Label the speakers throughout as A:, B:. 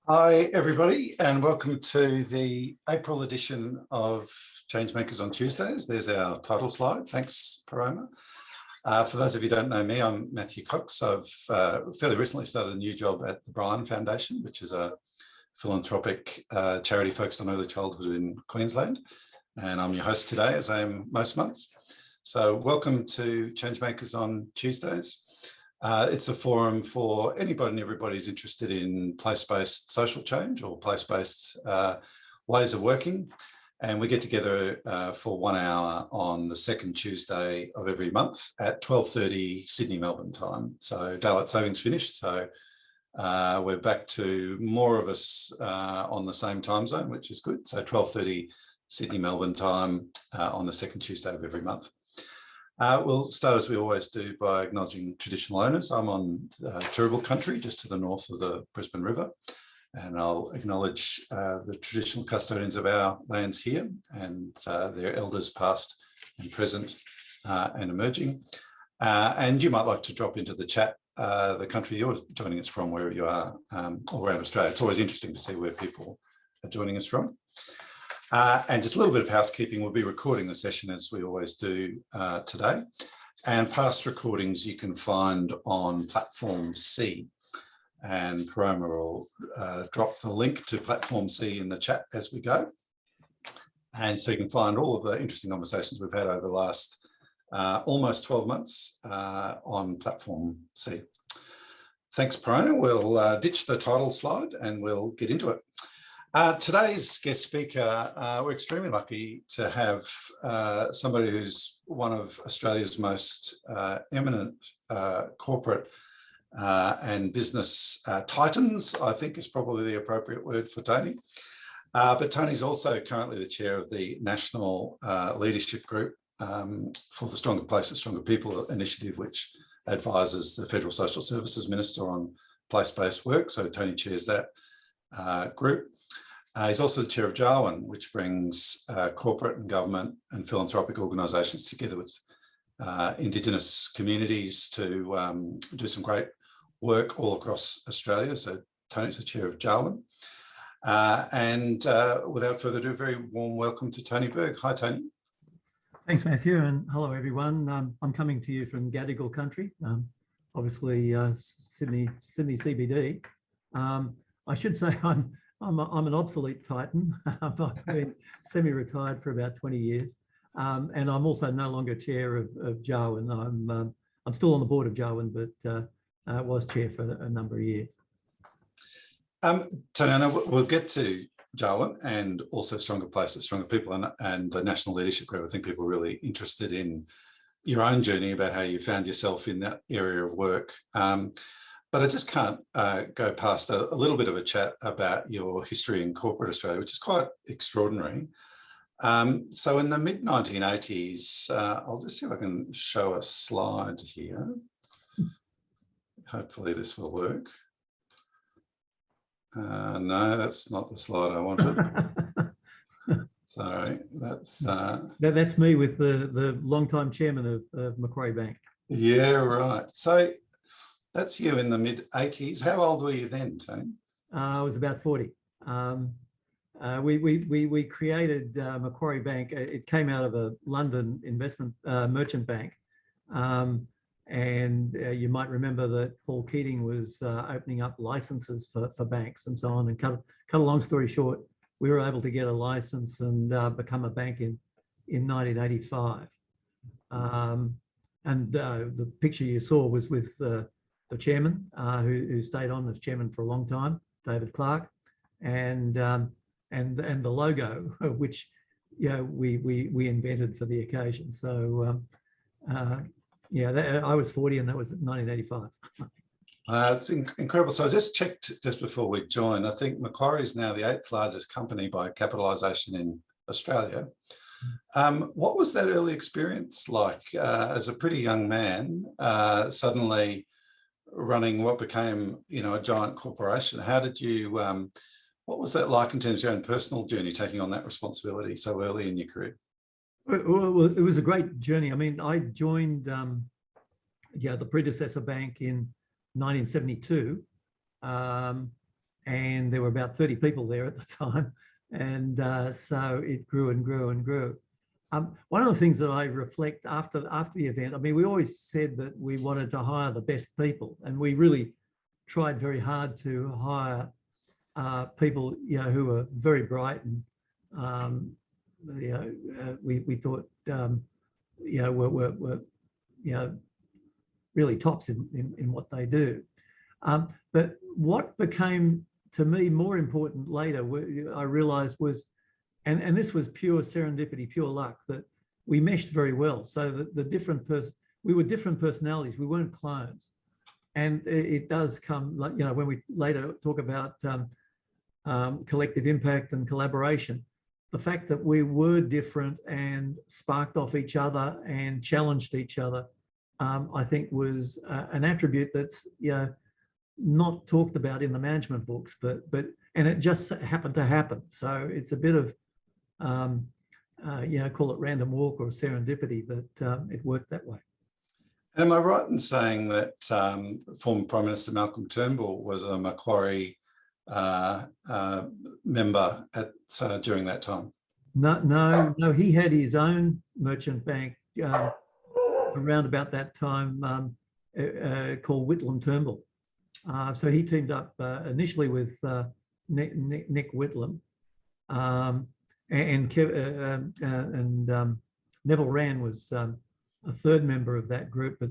A: Hi, everybody, and welcome to the April edition of ChangeMakers on Tuesdays. There's our title slide. Thanks, Paroma. For those of you who don't know me, I'm Matthew Cox. I've fairly recently started a new job at the McLoughlin Foundation, which is a philanthropic charity focused on early childhood in Queensland. And I'm your host today, as I am most months. So welcome to ChangeMakers on Tuesdays. It's a forum for anybody and everybody who's interested in place-based social change or place-based ways of working. And we get together for 1 hour on the second Tuesday of every month at 12:30 Sydney, Melbourne time. So daylight savings finished. So we're back to more of us on the same time zone, which is good. So 12:30 Sydney, Melbourne time on the second Tuesday of every month. We'll start, as we always do, by acknowledging traditional owners. I'm on Turrbal country, just to the north of the Brisbane River, and I'll acknowledge the traditional custodians of our lands here and their elders past and present and emerging. And you might like to drop into the chat the country you're joining us from, wherever you are, all around Australia. It's always interesting to see where people are joining us from. And just a little bit of housekeeping, we'll be recording the session as we always do today. And past recordings you can find on Platform C. And Paroma will drop the link to Platform C in the chat as we go. And so you can find all of the interesting conversations we've had over the last almost 12 months on Platform C. Thanks, Paroma. We'll ditch the title slide and we'll get into it. Today's guest speaker, we're extremely lucky to have somebody who's one of Australia's most eminent corporate and business titans, I think is probably the appropriate word for Tony. But Tony's also currently the chair of the National Leadership Group for the Stronger Places, Stronger People initiative, which advises the Federal Social Services Minister on place-based work. So Tony chairs that group. He's also the chair of Jawun, which brings corporate and government and philanthropic organisations together with Indigenous communities to do some great work all across Australia. So Tony's the chair of Jawun. And without further ado, a very warm welcome to Tony Berg. Hi, Tony.
B: Thanks, Matthew, and hello, everyone. I'm coming to you from Gadigal country, obviously Sydney CBD. I should say I'm an obsolete titan. I've been semi-retired for about 20 years, and I'm also no longer chair of Jawun. I'm still on the board of Jawun, but was chair for a number of years.
A: Tony, we'll get to Jawun and also Stronger Places, Stronger People and the National Leadership Group. I think people are really interested in your own journey about how you found yourself in that area of work. But I just can't go past a little bit of a chat about your history in corporate Australia, which is quite extraordinary. So in the mid-1980s, I'll just see if I can show a slide here. Hopefully this will work. No, that's not the slide I wanted. Sorry,
B: that's me with the longtime chairman of Macquarie Bank.
A: Yeah, right. So that's you in the mid-80s. How old were you then, Tony?
B: I was about 40. We created Macquarie Bank. It came out of a London investment merchant bank. And you might remember that Paul Keating was opening up licenses for banks and so on. And cut a long story short, we were able to get a license and become a bank in 1985. And the picture you saw was with the chairman, who stayed on as chairman for a long time, David Clark, and the logo, which we invented for the occasion. So I was 40 and that was 1985.
A: It's incredible. So I just checked just before we joined. I think Macquarie is now the 8th largest company by capitalization in Australia. What was that early experience like as a pretty young man, suddenly running what became, a giant corporation? How did you, what was that like in terms of your own personal journey, taking on that responsibility so early in your career?
B: Well, it was a great journey. I mean, I joined the predecessor bank in 1972, and there were about 30 people there at the time. And so it grew and grew and grew. One of the things that I reflect after the event, I mean, we always said that we wanted to hire the best people, and we really tried very hard to hire people, you know, who were very bright, and you know, we thought, you know, were you know, really tops in what they do. But what became to me more important later, I realized was, and this was pure serendipity, pure luck, that we meshed very well. So that we were different personalities, we weren't clones. And it does come, like, you know, when we later talk about collective impact and collaboration, the fact that we were different and sparked off each other and challenged each other, I think was an attribute that's, you know, not talked about in the management books, and it just happened to happen. So it's a bit of, you know, call it random walk or serendipity, but it worked that way.
A: Am I right in saying that former Prime Minister Malcolm Turnbull was a Macquarie member during that time?
B: No, he had his own merchant bank around about that time called Whitlam Turnbull. So he teamed up initially with Nick Whitlam, and Neville Rand was a third member of that group, but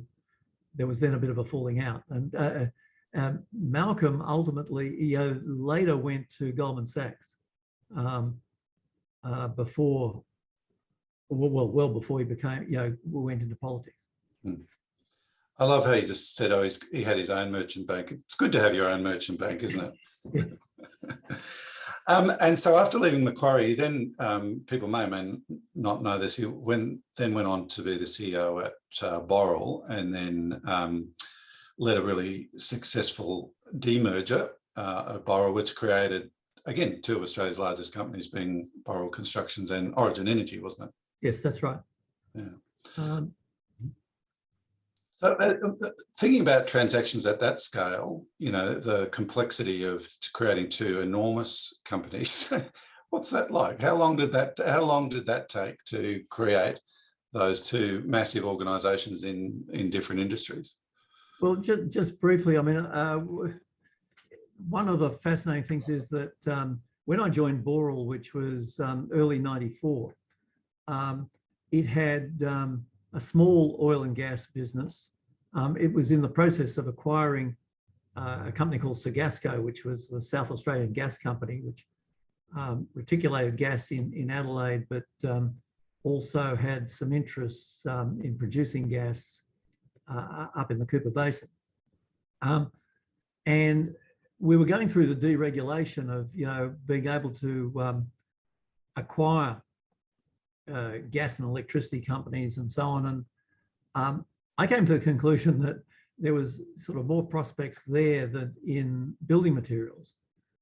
B: there was then a bit of a falling out. And Malcolm ultimately, you know, later went to Goldman Sachs before, well before he became, you know, went into politics.
A: I love how you just said, oh, he had his own merchant bank. It's good to have your own merchant bank, isn't it? And so after leaving Macquarie, then people may or may not know this, he then went on to be the CEO at Boral, and then led a really successful demerger at Boral, which created, again, two of Australia's largest companies, being Boral Constructions and Origin Energy, wasn't it?
B: Yes, that's right.
A: Yeah. So thinking about transactions at that scale, you know, the complexity of creating two enormous companies, what's that like? How long did that take to create those two massive organisations in different industries?
B: Well, just briefly, I mean, one of the fascinating things is that when I joined Boral, which was early '94, it had a small oil and gas business. It was in the process of acquiring a company called Segasco, which was the South Australian gas company, which reticulated gas in Adelaide, but also had some interests in producing gas up in the Cooper Basin. And we were going through the deregulation of, you know, being able to acquire gas and electricity companies and so on. And I came to the conclusion that there was sort of more prospects there than in building materials.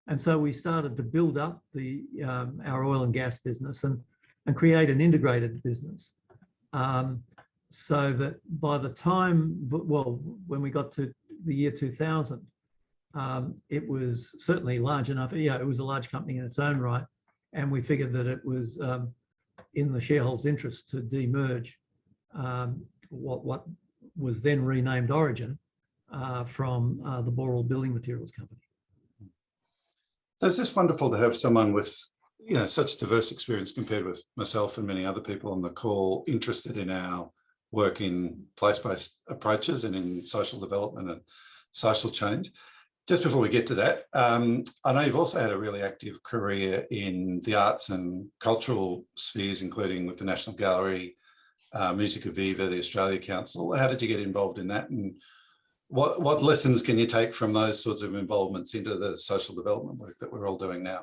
B: And so we started to build up our oil and gas business and create an integrated business. So that by the time, well, when we got to the year 2000, it was certainly large enough. Yeah, it was a large company in its own right. And we figured that it was in the shareholders' interest to demerge what was then renamed Origin from the Boral Building Materials Company.
A: So it's just wonderful to have someone with, you know, such diverse experience compared with myself and many other people on the call interested in our work in place-based approaches and in social development and social change. Just before we get to that, I know you've also had a really active career in the arts and cultural spheres, including with the National Gallery, Musica Viva, the Australia Council. How did you get involved in that, and what lessons can you take from those sorts of involvements into the social development work that we're all doing now?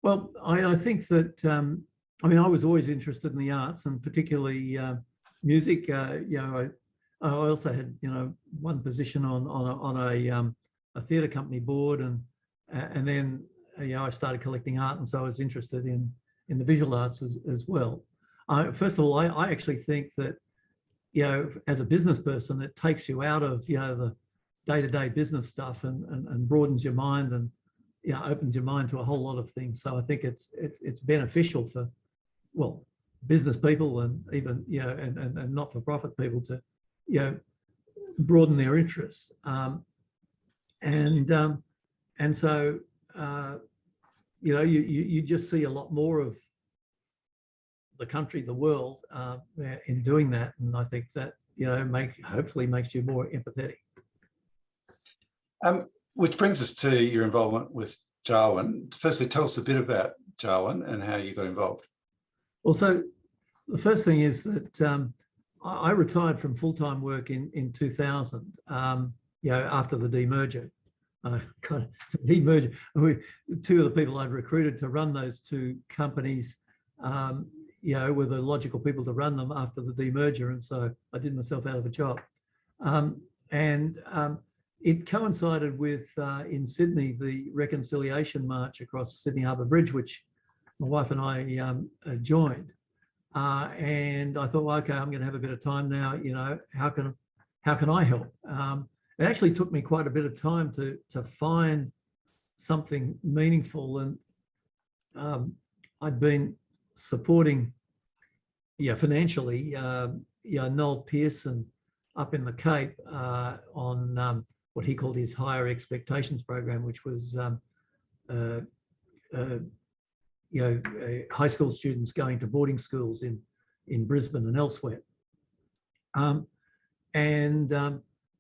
B: Well, I think that, I mean, I was always interested in the arts, and particularly music. You know, I also had, you know, one position on a theatre company board, and then, you know, I started collecting art, and so I was interested in the visual arts as well. First of all, I actually think that, you know, as a business person, it takes you out of, you know, the day-to-day business stuff and broadens your mind and opens your mind to a whole lot of things. So I think it's beneficial for, well, business people and even, and not-for-profit people to, broaden their interests. And so, you just see a lot more of the country, the world, in doing that. And I think that, hopefully makes you more empathetic.
A: Which brings us to your involvement with Jawun. Firstly, tell us a bit about Jawun and how you got involved.
B: Well, so the first thing is that I retired from full-time work in 2000, after the demerger. Demerger. Two of the people I'd recruited to run those two companies, were the logical people to run them after the demerger, and so I did myself out of a job. It coincided with, in Sydney, the Reconciliation March across Sydney Harbour Bridge, which my wife and I joined. And I thought, well, okay, I'm going to have a bit of time now. How can I help? It actually took me quite a bit of time to find something meaningful, and I'd been supporting, financially, Noel Pearson up in the Cape on what he called his Higher Expectations program, which was high school students going to boarding schools in Brisbane and elsewhere.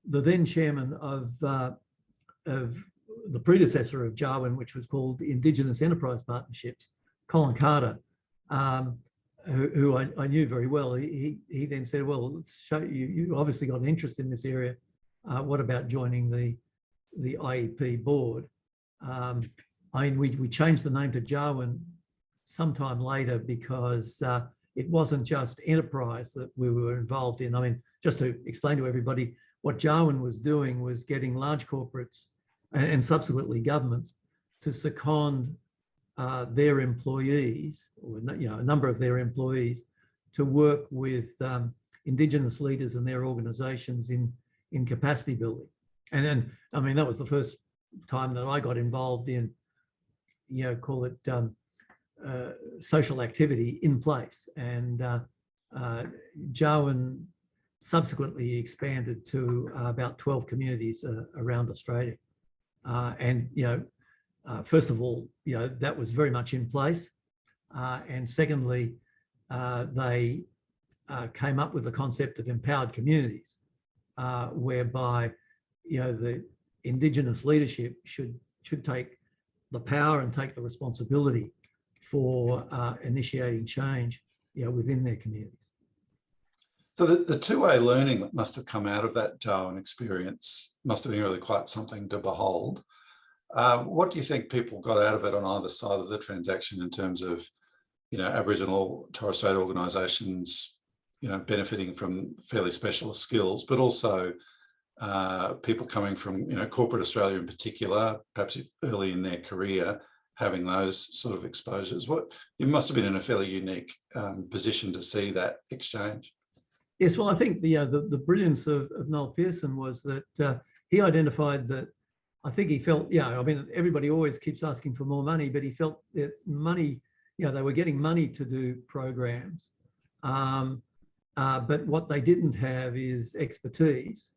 B: The then chairman of the predecessor of Jawun, which was called Indigenous Enterprise Partnerships, Colin Carter, who I knew very well, he then said, well, let's show you obviously got an interest in this area. What about joining the IEP board? We changed the name to Jawun sometime later because it wasn't just enterprise that we were involved in. I mean, just to explain to everybody, what Jawun was doing was getting large corporates and subsequently governments to second their employees, or a number of their employees, to work with Indigenous leaders and their organisations in capacity building. And then, I mean, that was the first time that I got involved in, call it social activity in place. And Jawun subsequently expanded to about 12 communities around Australia. First of all, that was very much in place. And secondly, they came up with the concept of empowered communities, whereby, the Indigenous leadership should take the power and take the responsibility for initiating change, within their communities.
A: So the two-way learning that must have come out of that Jawun experience must have been really quite something to behold. What do you think people got out of it on either side of the transaction in terms of, Aboriginal Torres Strait organisations, benefiting from fairly specialist skills, but also people coming from, corporate Australia in particular, perhaps early in their career, having those sort of exposures? You must have been in a fairly unique position to see that exchange.
B: Yes, well, I think the brilliance of Noel Pearson was that he identified that, I think he felt, everybody always keeps asking for more money, but he felt that money, they were getting money to do programs, but what they didn't have is expertise,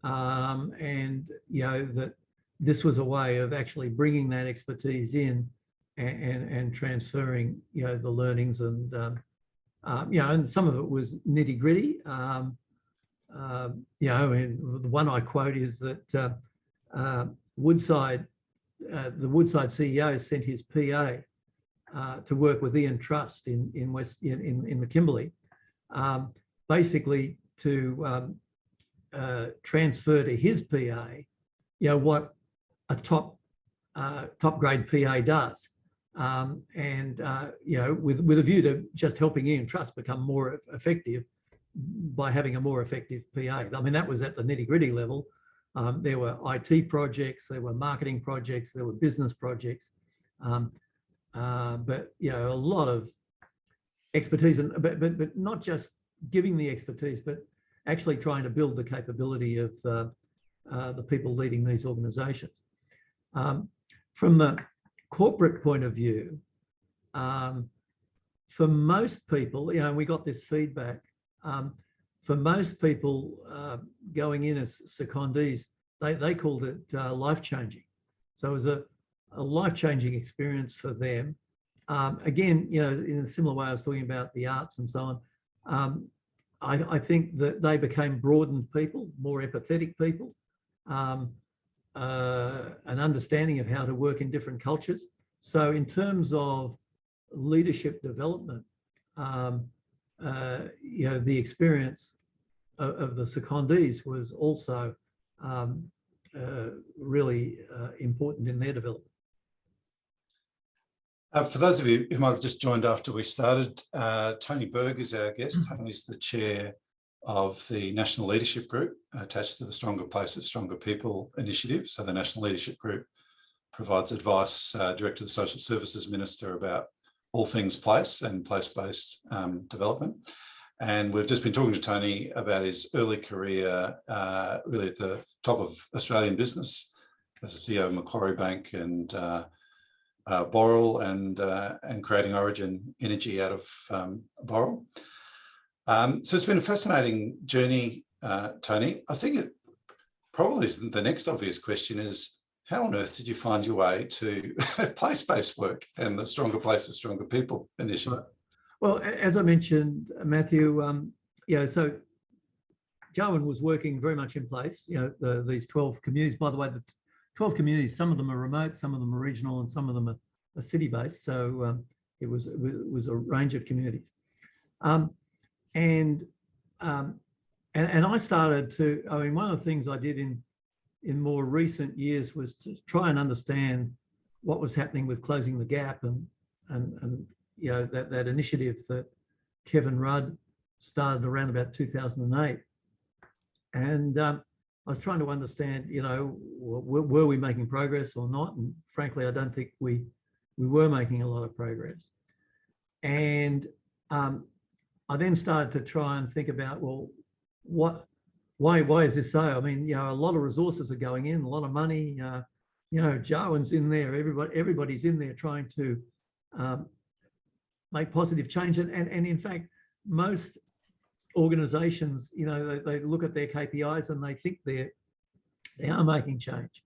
B: and that this was a way of actually bringing that expertise in and transferring, the learnings, and and some of it was nitty gritty. The one I quote is that Woodside, the Woodside CEO sent his PA to work with Ian Trust in the Kimberley, basically to transfer to his PA, what a top grade PA does, with a view to just helping Ian Trust become more effective by having a more effective PA. I mean, that was at the nitty gritty level. There were IT projects, there were marketing projects, there were business projects, but a lot of expertise, but not just giving the expertise, but actually trying to build the capability of the people leading these organisations. from the corporate point of view, for most people, you know, we got this feedback, for most people going in as secondees, they called it life-changing. So it was a life-changing experience for them. Again, you know, in a similar way I was talking about the arts and so on, I think that they became broadened people, more empathetic people, an understanding of how to work in different cultures. So in terms of leadership development, you know, the experience of the secondees was also really important in their development.
A: For those of you who might have just joined after we started, Tony Berg is our guest. Tony's the chair of the National Leadership Group attached to the Stronger Places, Stronger People initiative. So the National Leadership Group provides advice direct to the Social Services Minister about all things place and place-based development. And we've just been talking to Tony about his early career, really at the top of Australian business as a CEO of Macquarie Bank and Boral, and creating Origin Energy out of Boral. So it's been a fascinating journey, Tony. I think it probably isn't the next obvious question is, how on earth did you find your way to place-based work and the Stronger Places, Stronger People initiative?
B: Well, as I mentioned, Matthew, you know, so Jawun was working very much in place, you know, these 12 communities. By the way, the 12 communities, some of them are remote, some of them are regional, and some of them are city-based. So it was a range of communities. And I started to, I mean, one of the things I did in more recent years was to try and understand what was happening with Closing the Gap and you know, that initiative that Kevin Rudd started around about 2008. And I was trying to understand, you know, were we making progress or not? And frankly, I don't think we were making a lot of progress. And I then started to try and think about, well, why is this so? I mean, you know, a lot of resources are going in, a lot of money, you know, Jawun's in there, everybody's in there trying to make positive change. And in fact, most organizations, you know, they look at their KPIs and they think they are making change.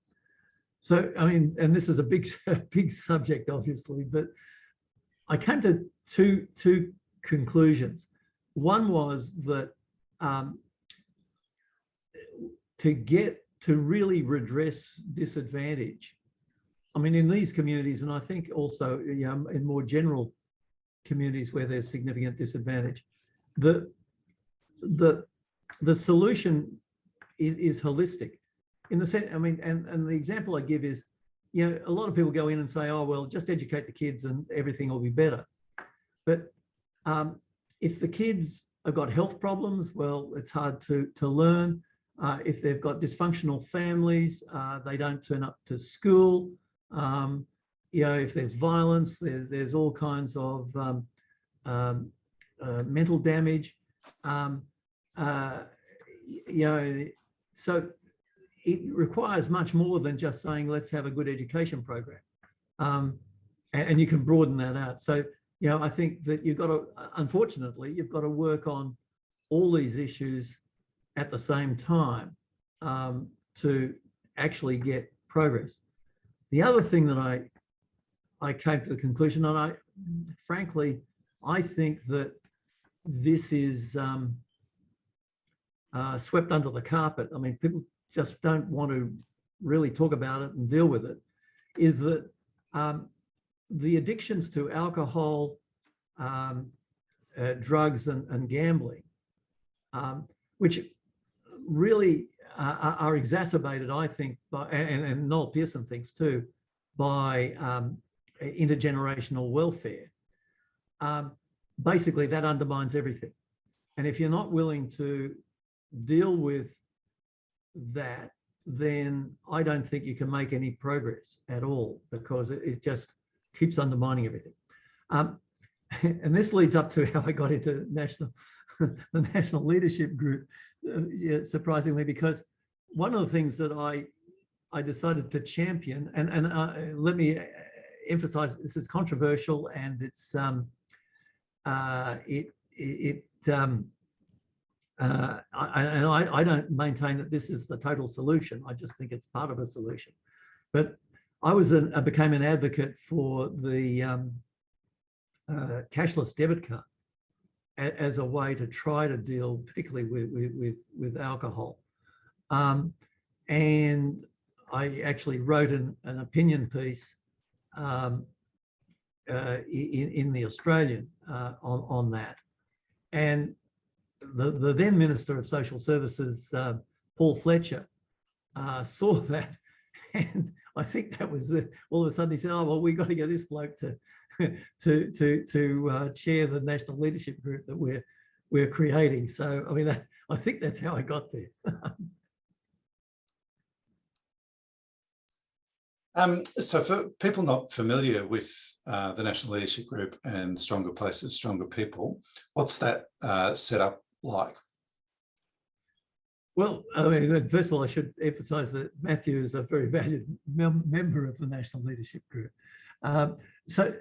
B: So, I mean, and this is a big subject, obviously, but I came to two conclusions. One was that to really redress disadvantage, I mean, in these communities, and I think also, you know, in more general communities where there's significant disadvantage, the solution is holistic in the sense, I mean, and the example I give is, you know, a lot of people go in and say, oh, well, just educate the kids and everything will be better. But if the kids have got health problems, well, it's hard to learn. If they've got dysfunctional families, they don't turn up to school. You know, if there's violence, there's all kinds of mental damage. You know, so it requires much more than just saying, let's have a good education program. And you can broaden that out. So, you know, I think that you've got to, unfortunately, you've got to work on all these issues at the same time to actually get progress. The other thing that I came to the conclusion, and frankly, I think that this is swept under the carpet. I mean, people just don't want to really talk about it and deal with it, is that the addictions to alcohol, drugs and gambling, which really are exacerbated, I think, by, and Noel Pearson thinks too, by intergenerational welfare. Basically, that undermines everything. And if you're not willing to deal with that, then I don't think you can make any progress at all, because it just keeps undermining everything. And this leads up to how I got into the National Leadership Group, surprisingly, because one of the things that I I decided to champion, and let me emphasize, this is controversial, and it's I don't maintain that this is the total solution. I just think it's part of a solution. But I became an advocate for the cashless debit card as a way to try to deal particularly with alcohol. And I actually wrote an opinion piece in the Australian on that. And the then Minister of Social Services, Paul Fletcher, saw that, and I think that was all of a sudden he said, "Oh well, we've got to get this bloke to chair the national leadership group that we're creating." So I mean, I think that's how I got there.
A: So for people not familiar with the National Leadership Group and Stronger Places, Stronger People, what's that set up like?
B: Well, I mean, first of all, I should emphasise that Matthew is a very valued member of the National Leadership Group. So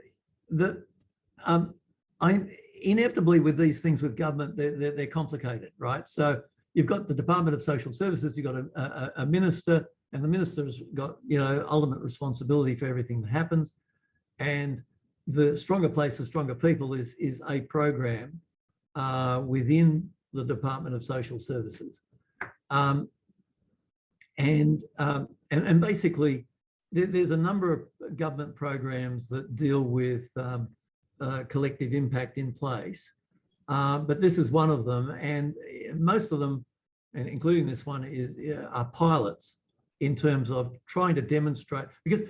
B: inevitably with these things with government, they're complicated, right? So you've got the Department of Social Services, you've got a minister, and the minister's got, ultimate responsibility for everything that happens. And the Stronger Places, Stronger People is a program within the Department of Social Services. And basically, there's a number of government programs that deal with collective impact in place, but this is one of them, and most of them, and including this one, are pilots in terms of trying to demonstrate, because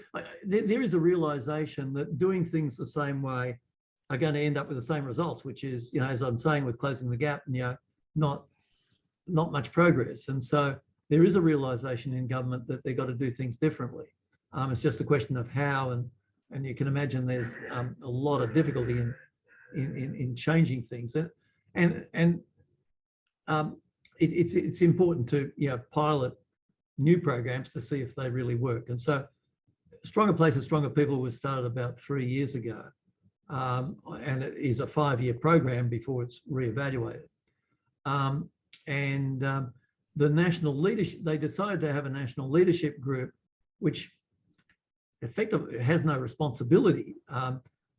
B: there is a realization that doing things the same way are going to end up with the same results, which is, as I'm saying, with closing the gap, not much progress. And so there is a realization in government that they've got to do things differently. It's just a question of how, and you can imagine there's a lot of difficulty in changing things. And it's important to pilot new programs to see if they really work. And so Stronger Places, Stronger People was started about 3 years ago. And it is a 5-year program before it's reevaluated. The national leadership, they decided to have a national leadership group, which effectively has no responsibility,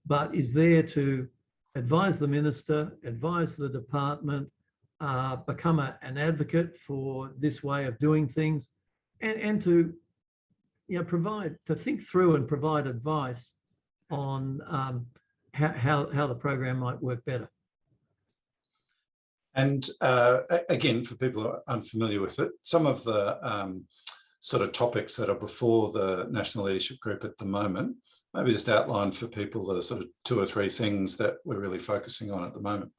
B: but is there to advise the minister, advise the department, become an advocate for this way of doing things, and to think through and provide advice on how the program might work better.
A: And again, for people who are unfamiliar with it, some of the sort of topics that are before the National Leadership Group at the moment, maybe just outline for people the sort of 2 or 3 things that we're really focusing on at the moment.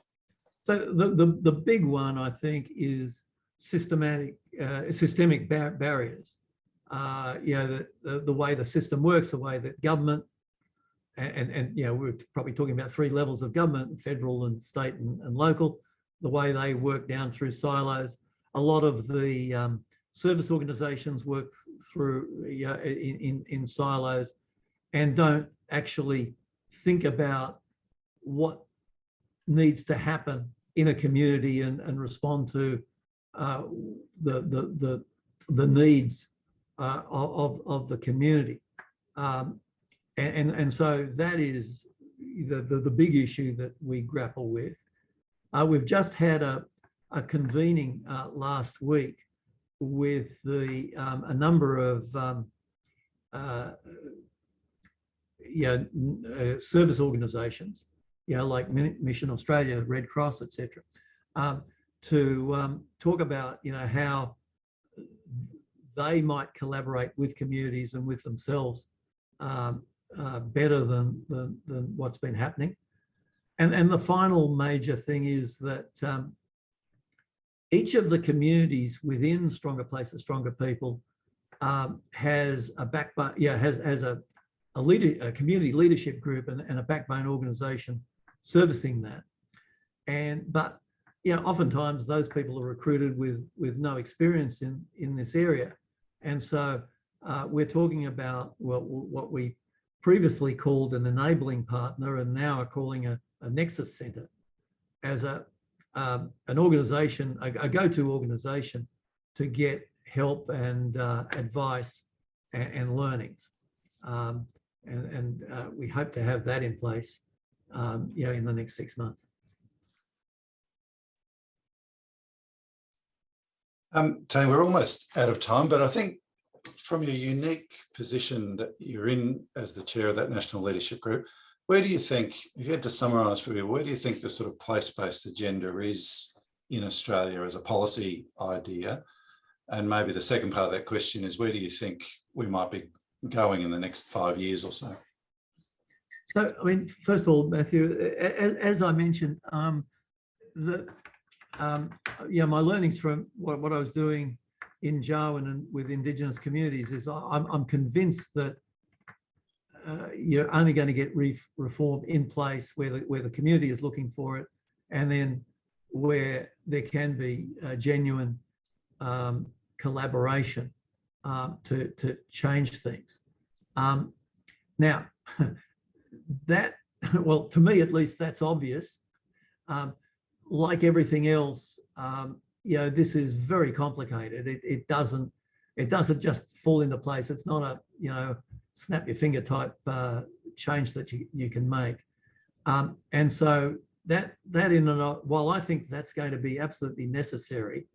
B: So the big one, I think, is systemic barriers. The way the system works, the way that government, and we're probably talking about 3 levels of government: federal and state and local, the way they work down through silos. A lot of the service organisations work through in silos and don't actually think about what needs to happen in a community and respond to the needs of the community. And so that is the big issue that we grapple with. We've just had a convening last week with a number of service organisations, like Mission Australia, Red Cross, etc., to talk about how they might collaborate with communities and with themselves better than what's been happening. And the final major thing is that each of the communities within Stronger Places, Stronger People has a backbone, has a community leadership group and a backbone organisation servicing that. But oftentimes those people are recruited with no experience in this area, and so we're talking about what we previously called an enabling partner and now are calling a nexus centre as an organisation, a go-to organisation to get help and advice and learnings. We hope to have that in place in the next 6 months.
A: Tony, we're almost out of time, but I think from your unique position that you're in as the chair of that national leadership group, where do you think, if you had to summarise for you, where do you think the sort of place-based agenda is in Australia as a policy idea? And maybe the second part of that question is, where do you think we might be going in the next 5 years or so?
B: So, I mean, first of all, Matthew, as I mentioned, my learnings from what I was doing in Jawun and with Indigenous communities is I'm convinced that you're only going to get reform in place where the community is looking for it, and then where there can be genuine collaboration to change things. Now, that, well, to me at least, that's obvious. Like everything else, this is very complicated. It doesn't just fall into place. It's not a snap your finger type change that you can make. And so that in and of, while I think that's going to be absolutely necessary,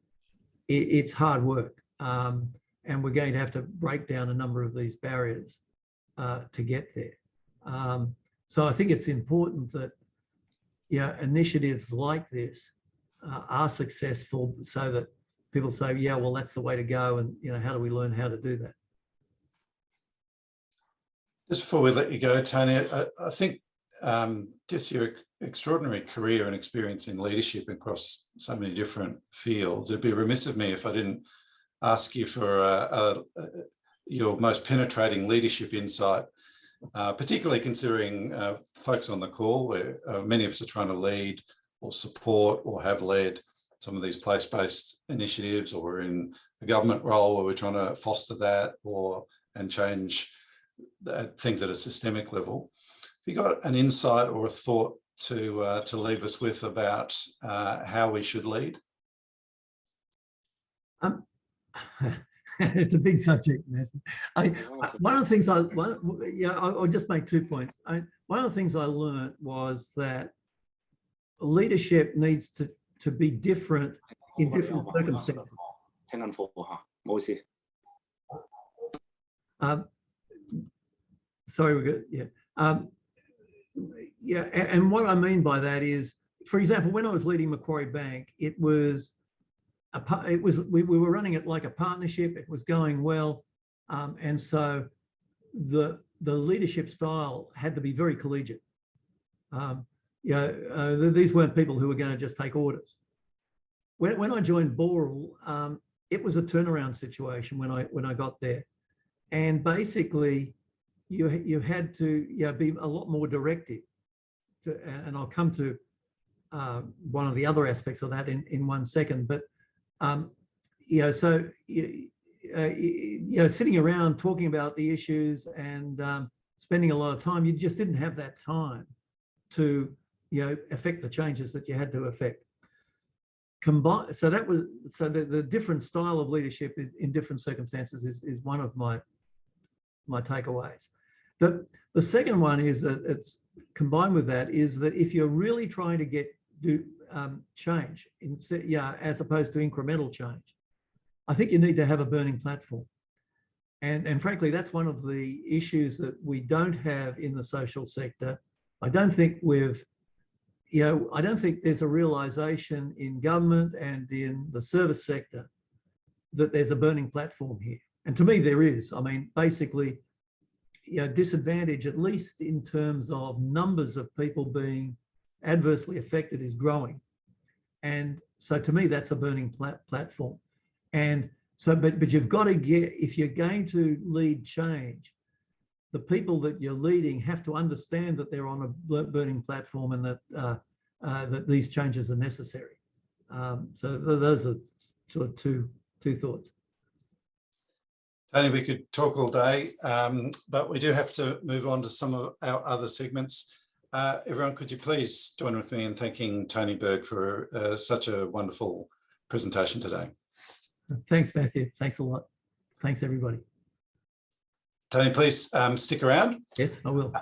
B: it's hard work, and we're going to have to break down a number of these barriers to get there. So I think it's important that initiatives like this are successful, so that people say, yeah, well, that's the way to go, and how do we learn how to do that?
A: Just before we let you go, Tony, I think just your extraordinary career and experience in leadership across so many different fields, it'd be remiss of me if I didn't ask you for your most penetrating leadership insight, particularly considering folks on the call, where many of us are trying to lead or support or have led some of these place-based initiatives, or we're in a government role where we're trying to foster that and change things at a systemic level. Have you got an insight or a thought to leave us with about how we should lead?
B: It's a big subject, Matthew. One of the things I'll just make 2 points. One of the things I learned was that leadership needs to be different in different circumstances. Sorry, we're good. And what I mean by that is, for example, when I was leading Macquarie Bank, we were running it like a partnership. It was going well, and so the leadership style had to be very collegiate. These weren't people who were going to just take orders. When I joined Boral, it was a turnaround situation when I got there, and basically you had to be a lot more directive. And I'll come to one of the other aspects of that in 1 second. But sitting around talking about the issues and spending a lot of time, you just didn't have that time to affect the changes that you had to affect. So the different style of leadership in different circumstances is one of my takeaways. The second one is that it's combined with that is that if you're really trying to do change, as opposed to incremental change, I think you need to have a burning platform. And frankly, that's one of the issues that we don't have in the social sector. I don't think there's a realization in government and in the service sector that there's a burning platform here. And to me, there is. I mean, basically, disadvantage, at least in terms of numbers of people being adversely affected, is growing. And so to me, that's a burning platform. And so, but you've got to if you're going to lead change, the people that you're leading have to understand that they're on a burning platform, and that these changes are necessary. So those are sort of two thoughts.
A: Tony, we could talk all day, but we do have to move on to some of our other segments. Everyone, could you please join with me in thanking Tony Berg for such a wonderful presentation today.
B: Thanks, Matthew. Thanks a lot. Thanks, everybody.
A: Tony, please stick around.
B: Yes, I will.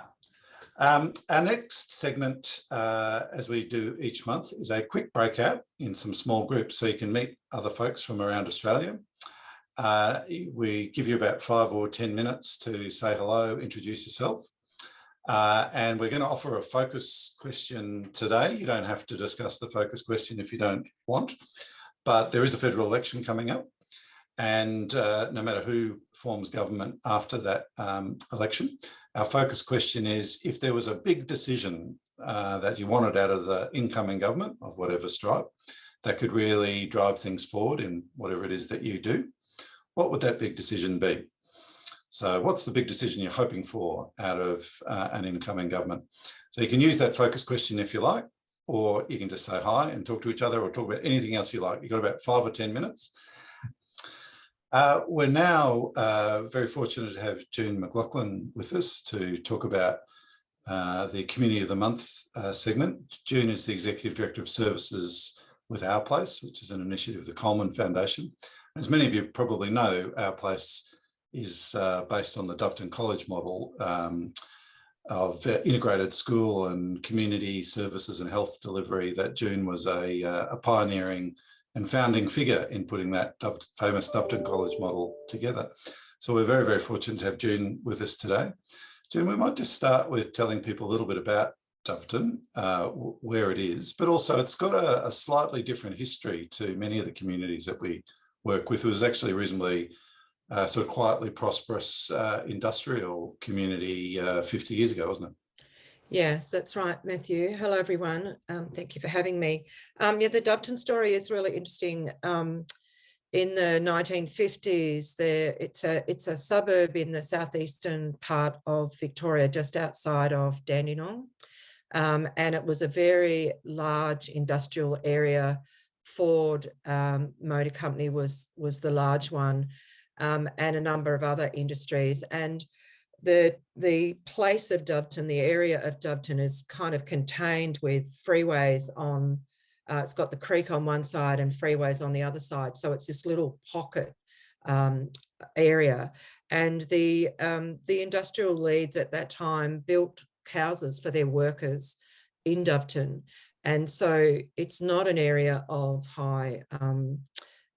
A: Our next segment, as we do each month, is a quick breakout in some small groups so you can meet other folks from around Australia. We give you about 5 or 10 minutes to say hello, introduce yourself. And we're going to offer a focus question today. You don't have to discuss the focus question if you don't want, but there is a federal election coming up. And no matter who forms government after that election, our focus question is, if there was a big decision that you wanted out of the incoming government of whatever stripe that could really drive things forward in whatever it is that you do, what would that big decision be? So what's the big decision you're hoping for out of an incoming government? So you can use that focus question if you like, or you can just say hi and talk to each other or talk about anything else you like. You've got about 5 or 10 minutes. We're now very fortunate to have Jawun Mclaughlin with us to talk about the Community of the Month segment. Jawun is the Executive Director of Services with Our Place, which is an initiative of the Colman Foundation. As many of you probably know, Our Place is based on the Doveton College model of integrated school and community services and health delivery that Jawun was a pioneering and founding figure in putting that famous Doveton College model together. So we're very, very fortunate to have Jawun with us today. Jawun, we might just start with telling people a little bit about Doveton, where it is, but also it's got a slightly different history to many of the communities that we work with. It was actually reasonably sort of quietly prosperous industrial community 50 years ago, wasn't it?
C: Yes, that's right, Matthew. Hello, everyone. Thank you for having me. Yeah, the Doveton story is really interesting. In the 1950s, it's a suburb in the southeastern part of Victoria, just outside of Dandenong. And it was a very large industrial area. Ford Motor Company was the large one, and a number of other industries. And the place of Doveton, the area of Doveton, is kind of contained with freeways on, it's got the creek on one side and freeways on the other side. So it's this little pocket area. And the industrial leads at that time built houses for their workers in Doveton. And so it's not an area of high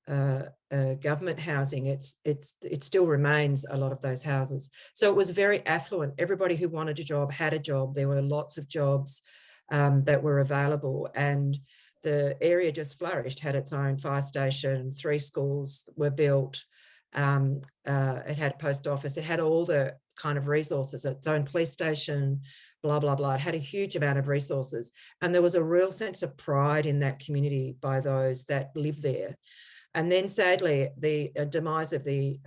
C: government housing. It still remains a lot of those houses. So it was very affluent. Everybody who wanted a job had a job. There were lots of jobs that were available, and the area just flourished, had its own fire station, 3 schools were built. It had a post office. It had all the kind of resources, its own police station, blah, blah, blah. It had a huge amount of resources. And there was a real sense of pride in that community by those that lived there. And then sadly, the demise of the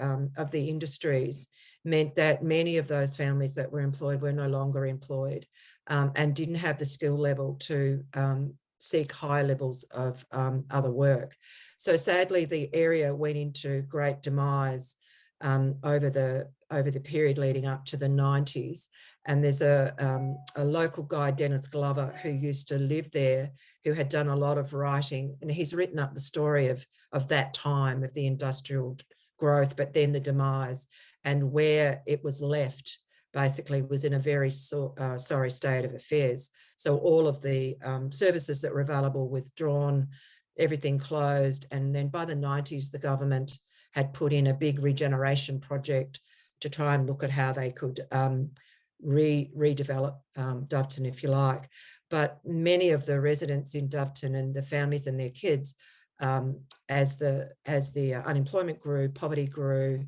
C: industries meant that many of those families that were employed were no longer employed, and didn't have the skill level to seek high levels of other work. So sadly, the area went into great demise over the period leading up to the 90s. And there's a local guy, Dennis Glover, who used to live there, who had done a lot of writing, and he's written up the story of that time, of the industrial growth, but then the demise, and where it was left basically was in a very sorry state of affairs. So all of the services that were available withdrawn, everything closed. And then by the 90s, the government had put in a big regeneration project to try and look at how they could redevelop Doveton, if you like. But many of the residents in Doveton and the families and their kids, as the unemployment grew, poverty grew,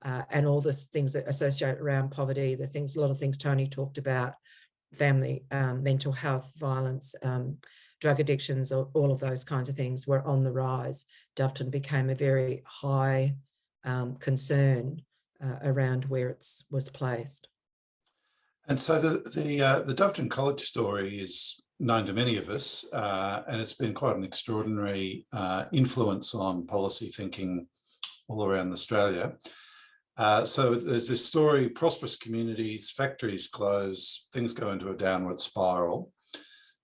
C: and all the things that associate around poverty, a lot of things Tony talked about, family, mental health, violence, drug addictions, all of those kinds of things were on the rise. Doveton became a very high concern around where it was placed.
A: And so the Doveton College story is known to many of us, and it's been quite an extraordinary influence on policy thinking all around Australia. So there's this story, prosperous communities, factories close, things go into a downward spiral.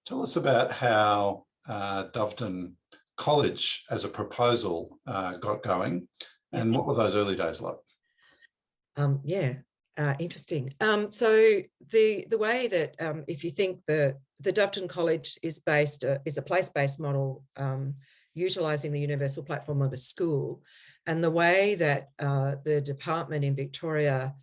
A: Tell us about how Doveton College as a proposal got going, and what were those early days like?
C: Interesting. So the way that if you think the Doveton College is a place-based model, utilising the universal platform of a school, and the way that the department in Victoria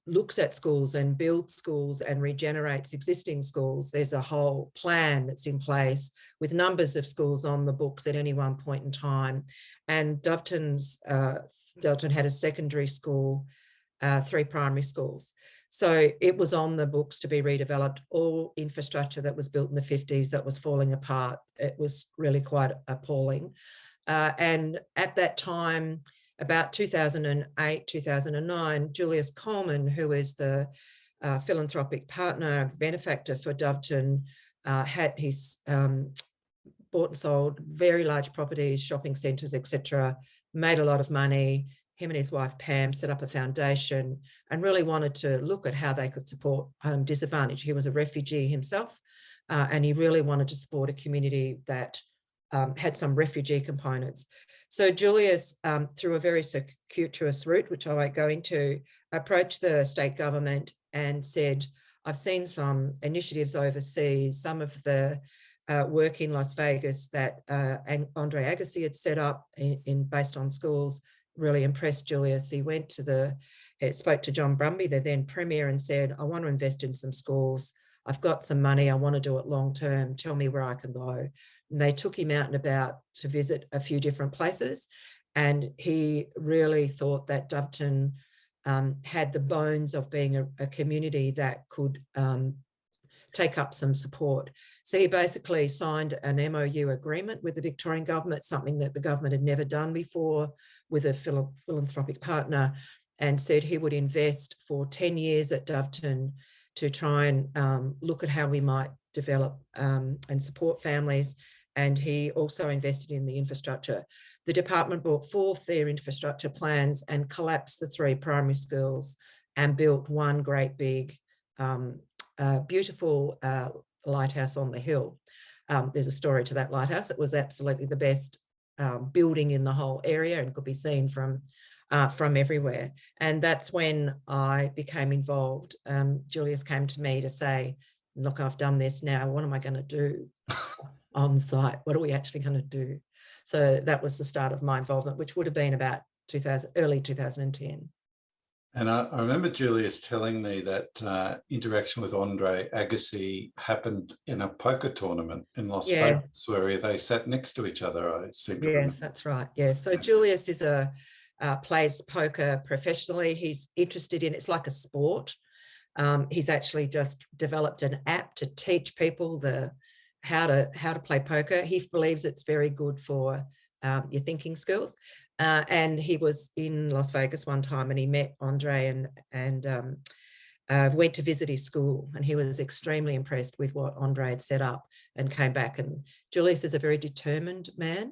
C: looks at schools and builds schools and regenerates existing schools, there's a whole plan that's in place with numbers of schools on the books at any one point in time. And Doveton had a secondary school, 3 primary schools. So it was on the books to be redeveloped. All infrastructure that was built in the 50s that was falling apart, it was really quite appalling. And at that time, about 2008, 2009, Julius Colman, who is the philanthropic partner, benefactor for Doveton, he's bought and sold very large properties, shopping centres, etc., made a lot of money. Him and his wife, Pam, set up a foundation and really wanted to look at how they could support disadvantaged. He was a refugee himself, and he really wanted to support a community that had some refugee components. So Julius, through a very circuitous route, which I won't go into, approached the state government and said, I've seen some initiatives overseas, some of the work in Las Vegas that Andre Agassi had set up based on schools really impressed Julius. He went to spoke to John Brumby, the then Premier, and said, I want to invest in some schools. I've got some money. I want to do it long term. Tell me where I can go. And they took him out and about to visit a few different places. And he really thought that Doveton had the bones of being a community that could take up some support. So he basically signed an MOU agreement with the Victorian government, something that the government had never done before, with a philanthropic partner, and said he would invest for 10 years at Doveton to try and look at how we might develop and support families. And he also invested in the infrastructure. The department brought forth their infrastructure plans and collapsed the 3 primary schools and built one great big, beautiful lighthouse on the hill. There's a story to that lighthouse. It was absolutely the best building in the whole area and could be seen from everywhere. And that's when I became involved. Julius came to me to say, look, I've done this now. What am I going to do on site? What are we actually going to do? So that was the start of my involvement, which would have been about early 2010.
A: And I remember Julius telling me that interaction with Andre Agassi happened in a poker tournament in Las Vegas, where they sat next to each other, I seem to remember.
C: Yes, that's right. Yes. So Julius is plays poker professionally. He's interested in, it's like a sport. He's actually just developed an app to teach people how to play poker. He believes it's very good for your thinking skills. And he was in Las Vegas one time and he met Andre and went to visit his school, and he was extremely impressed with what Andre had set up and came back. And Julius is a very determined man,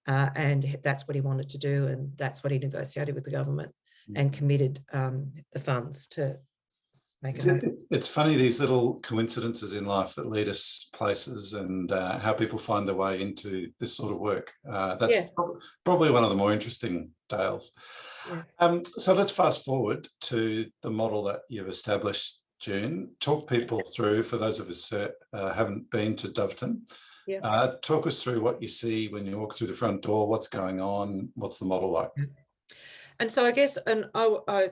C: and that's what he wanted to do, and that's what he negotiated with the government and committed the funds to make it happen.
A: It's funny, these little coincidences in life that lead us places, and how people find their way into this sort of work. That's probably one of the more interesting tales. Yeah. So let's fast forward to the model that you've established, June. Talk people through, for those of us who haven't been to Doveton, talk us through what you see when you walk through the front door, what's going on, what's the model like?
C: And so I guess, and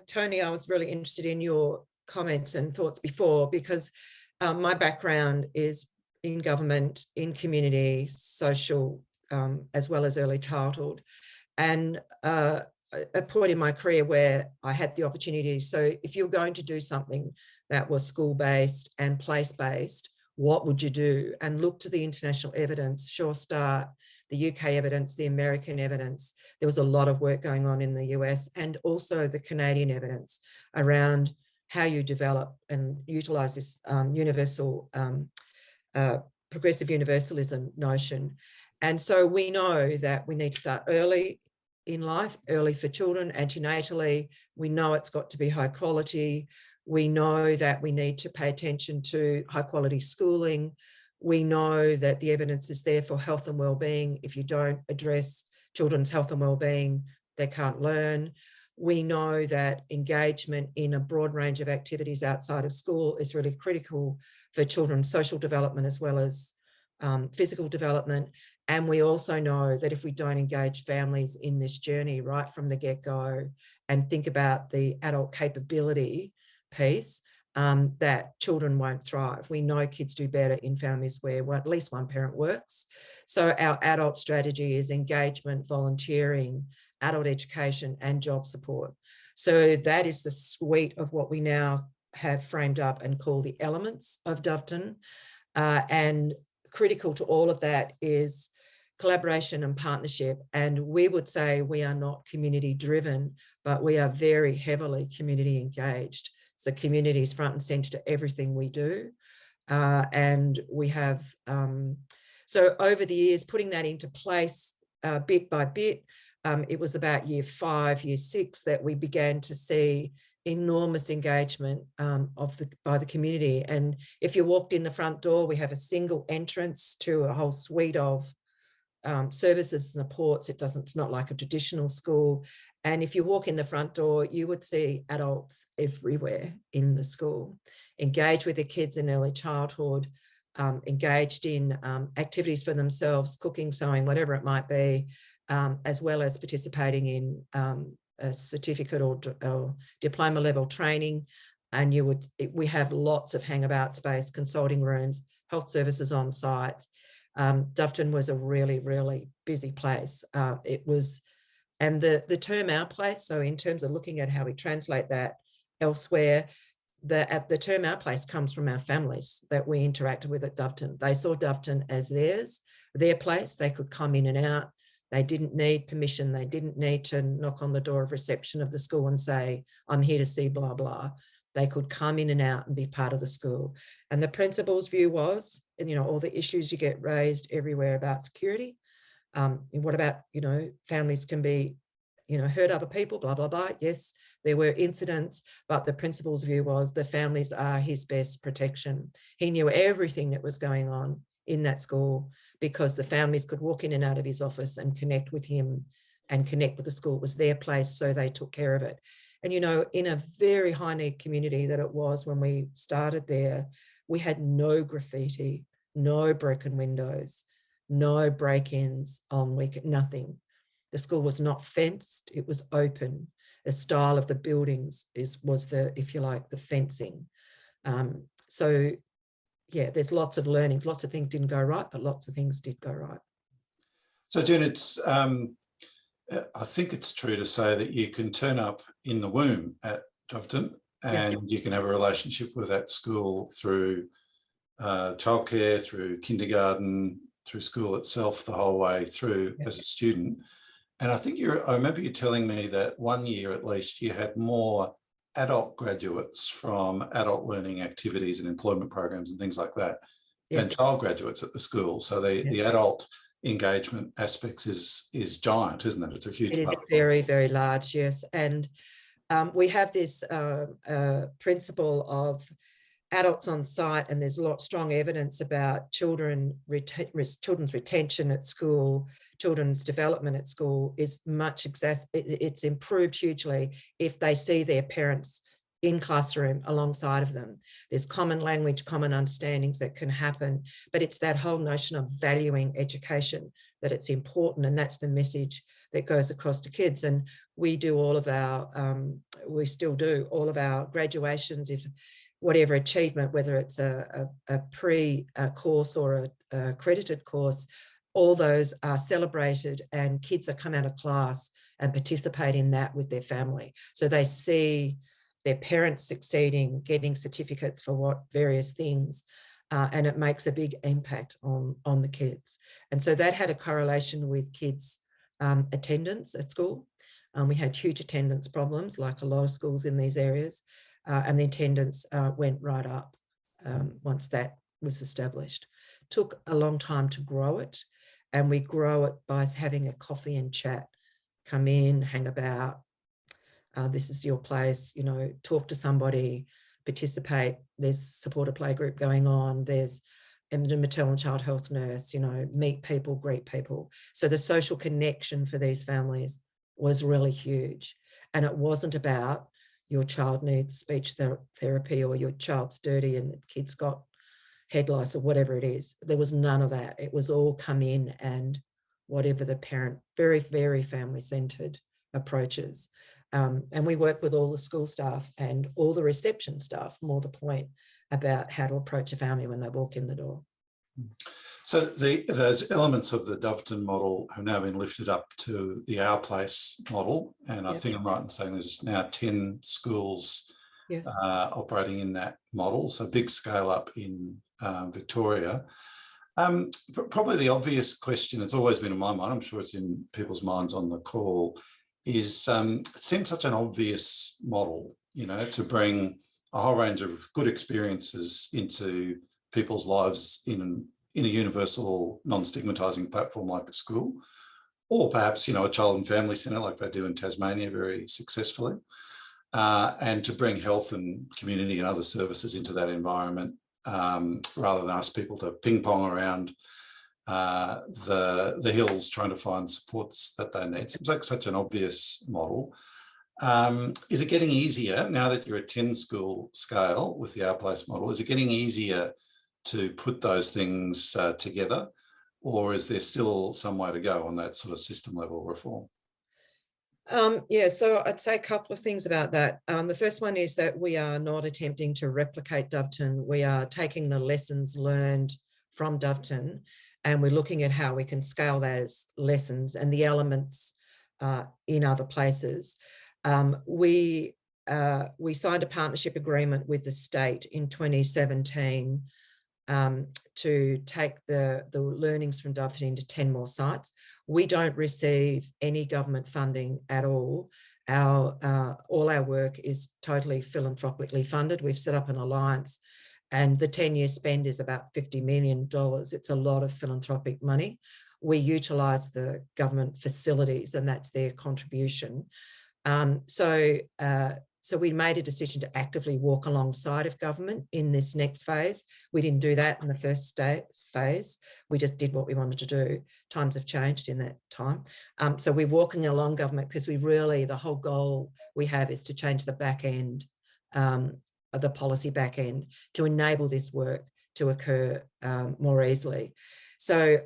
C: Tony, I was really interested in your comments and thoughts before, because my background is in government, in community, social, as well as early childhood. And a point in my career where I had the opportunity. So if you're going to do something that was school-based and place-based, what would you do? And look to the international evidence, Sure Start, the UK evidence, the American evidence. There was a lot of work going on in the US, and also the Canadian evidence around how you develop and utilise this universal, progressive universalism notion. And so we know that we need to start early, in life, early for children, antenatally. We know it's got to be high quality. We know that we need to pay attention to high quality schooling. We know that the evidence is there for health and well-being. If you don't address children's health and well-being, they can't learn. We know that engagement in a broad range of activities outside of school is really critical for children's social development as well as physical development. And we also know that if we don't engage families in this journey right from the get-go and think about the adult capability piece, that children won't thrive. We know kids do better in families where at least one parent works. So our adult strategy is engagement, volunteering, adult education, and job support. So that is the suite of what we now have framed up and call the elements of Doveton. And critical to all of that is collaboration and partnership. And we would say we are not community driven, but we are very heavily community engaged. So community is front and center to everything we do. And we have, so over the years, putting that into place bit by bit, it was about year 5, year 6 that we began to see enormous engagement by the community. And if you walked in the front door, we have a single entrance to a whole suite of services and supports. It's not like a traditional school. And if you walk in the front door, you would see adults everywhere in the school, engaged with their kids in early childhood, engaged in activities for themselves, cooking, sewing, whatever it might be, as well as participating in a certificate or diploma level training. And we have lots of hangabout space, consulting rooms, health services on sites. Doveton was a really, really busy place. And the term our place, so in terms of looking at how we translate that elsewhere, the term our place comes from our families that we interacted with at Doveton. They saw Doveton as their place. They could come in and out. They didn't need permission. They didn't need to knock on the door of reception of the school and say, I'm here to see blah, blah. They could come in and out and be part of the school. And the principal's view was, all the issues you get raised everywhere about security. What about, families can be, hurt other people, blah, blah, blah. Yes, there were incidents, but the principal's view was the families are his best protection. He knew everything that was going on in that school because the families could walk in and out of his office and connect with him and connect with the school. It was their place, so they took care of it. And, in a very high need community that it was when we started there, we had no graffiti, no broken windows, no break-ins on weekend, nothing. The school was not fenced, it was open. The style of the buildings was the, if you like, the fencing. So yeah, there's lots of learnings, lots of things didn't go right, but lots of things did go right.
A: So Jen, I think it's true to say that you can turn up in the womb at Doveton and you can have a relationship with that school through childcare, through kindergarten, through school itself, the whole way through as a student. And I think I remember you telling me that one year at least you had more adult graduates from adult learning activities and employment programs and things like that than child graduates at the school. So the adult engagement aspects is giant, isn't it? It's a huge part.
C: It is very, very large, yes. And we have this principle of adults on site, and there's a lot strong evidence about children's retention at school, children's development at school is it's improved hugely if they see their parents in classroom alongside of them. There's common language, common understandings that can happen, but it's that whole notion of valuing education, that it's important, and that's the message that goes across to kids. And we do all of our, we still do all of our graduations, if whatever achievement, whether it's a pre-course or a accredited course, all those are celebrated and kids are come out of class and participate in that with their family. So they see their parents succeeding, getting certificates for various things, and it makes a big impact on the kids. And so that had a correlation with kids' attendance at school. We had huge attendance problems, like a lot of schools in these areas, and the attendance went right up once that was established. Took a long time to grow it, and we grow it by having a coffee and chat come in, hang about. This is your place, you know, talk to somebody, participate. There's supporter play group going on. There's a maternal child health nurse, you know, meet people, greet people. So the social connection for these families was really huge. And it wasn't about your child needs speech therapy or your child's dirty and the kid's got head lice or whatever it is. There was none of that. It was all come in and whatever the parent, very, very family-centered approaches. And we work with all the school staff and all the reception staff, more the point, about how to approach a family when they walk in the door.
A: So those elements of the Doveton model have now been lifted up to the Our Place model. And I think I'm right in saying there's now 10 schools operating in that model. So big scale up in Victoria. Probably the obvious question that's always been in my mind, I'm sure it's in people's minds on the call, is it seems such an obvious model, you know, to bring a whole range of good experiences into people's lives in a universal, non-stigmatizing platform like a school, or perhaps, you know, a child and family centre like they do in Tasmania very successfully, and to bring health and community and other services into that environment, rather than ask people to ping pong around the hills trying to find supports that they need. Seems like such an obvious model. Is it getting easier now that you're at 10 school scale with the Our Place model? Is it getting easier to put those things together, or is there still some way to go on that sort of system level reform?
C: Yeah, so I'd say a couple of things about that. The first one is that we are not attempting to replicate Doveton. We are taking the lessons learned from Doveton and we're looking at how we can scale those lessons and the elements in other places. We signed a partnership agreement with the state in 2017 to take the learnings from Doveton into 10 more sites. We don't receive any government funding at all. All our work is totally philanthropically funded. We've set up an alliance and the 10-year spend is about $50 million. It's a lot of philanthropic money. We utilise the government facilities and that's their contribution. So we made a decision to actively walk alongside of government in this next phase. We didn't do that in the first phase. We just did what we wanted to do. Times have changed in that time. So we're walking along government because the whole goal we have is to change the back end, the policy back end, to enable this work to occur more easily. So,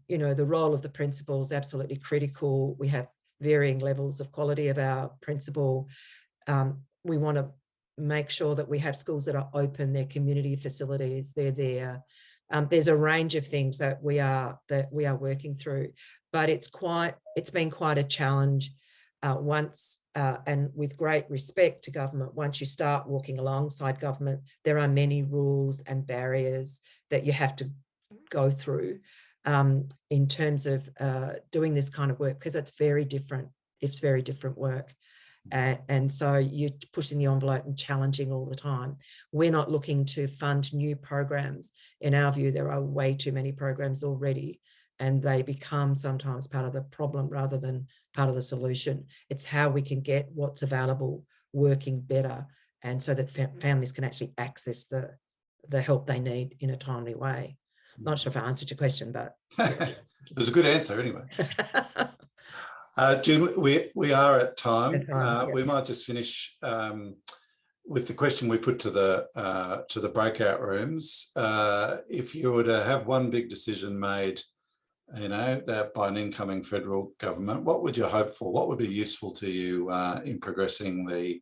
C: you know, the role of the principal is absolutely critical. We have varying levels of quality of our principal. We want to make sure that we have schools that are open, their community facilities, they're there. There's a range of things that we are working through, but it's been quite a challenge and with great respect to government, once you start walking alongside government, there are many rules and barriers that you have to go through in terms of doing this kind of work, because it's very different. It's very different work. And so you're pushing the envelope and challenging all the time. We're not looking to fund new programs. In our view, there are way too many programs already, and they become sometimes part of the problem rather than part of the solution. It's how we can get what's available working better, and so that families can actually access the help they need in a timely way. Not sure if I answered your question, but
A: it was a good answer anyway. June, we are at time. We might just finish with the question we put to the breakout rooms. If you were to have one big decision made, you know, that by an incoming federal government, what would you hope for? What would be useful to you in progressing the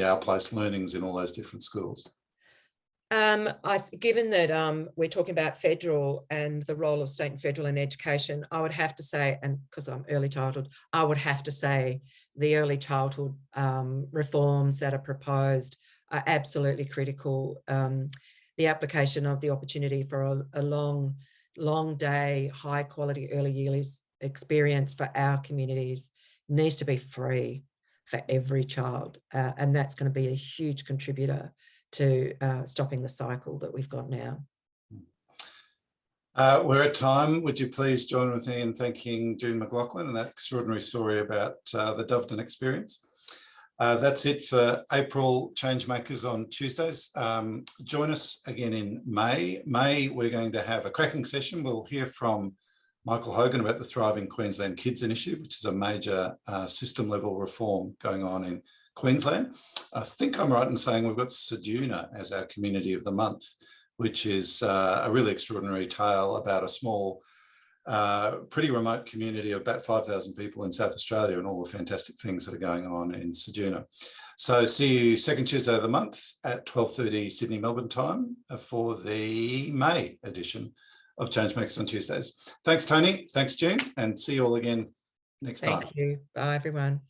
A: Our Place learnings in all those different schools?
C: Given that we're talking about federal and the role of state and federal in education, I would have to say, and because I'm early childhood, I would have to say the early childhood reforms that are proposed are absolutely critical. The application of the opportunity for a long day, high quality early years experience for our communities needs to be free for every child. And that's going to be a huge contributor to stopping the cycle that we've got now.
A: We're at time. Would you please join with me in thanking Jawun McLoughlin and that extraordinary story about the Doveton experience. That's it for April Changemakers on Tuesdays. Join us again in May. We're going to have a cracking session. We'll hear from Michael Hogan about the Thriving Queensland Kids Initiative, which is a major system level reform going on in Queensland. I think I'm right in saying we've got Ceduna as our Community of the Month, which is a really extraordinary tale about a small, pretty remote community of about 5,000 people in South Australia and all the fantastic things that are going on in Ceduna. So see you second Tuesday of the month at 12:30 Sydney, Melbourne time for the May edition of ChangeMakers on Tuesdays. Thanks, Tony. Thanks, June. And see you all again next time.
C: Thank you. Bye, everyone.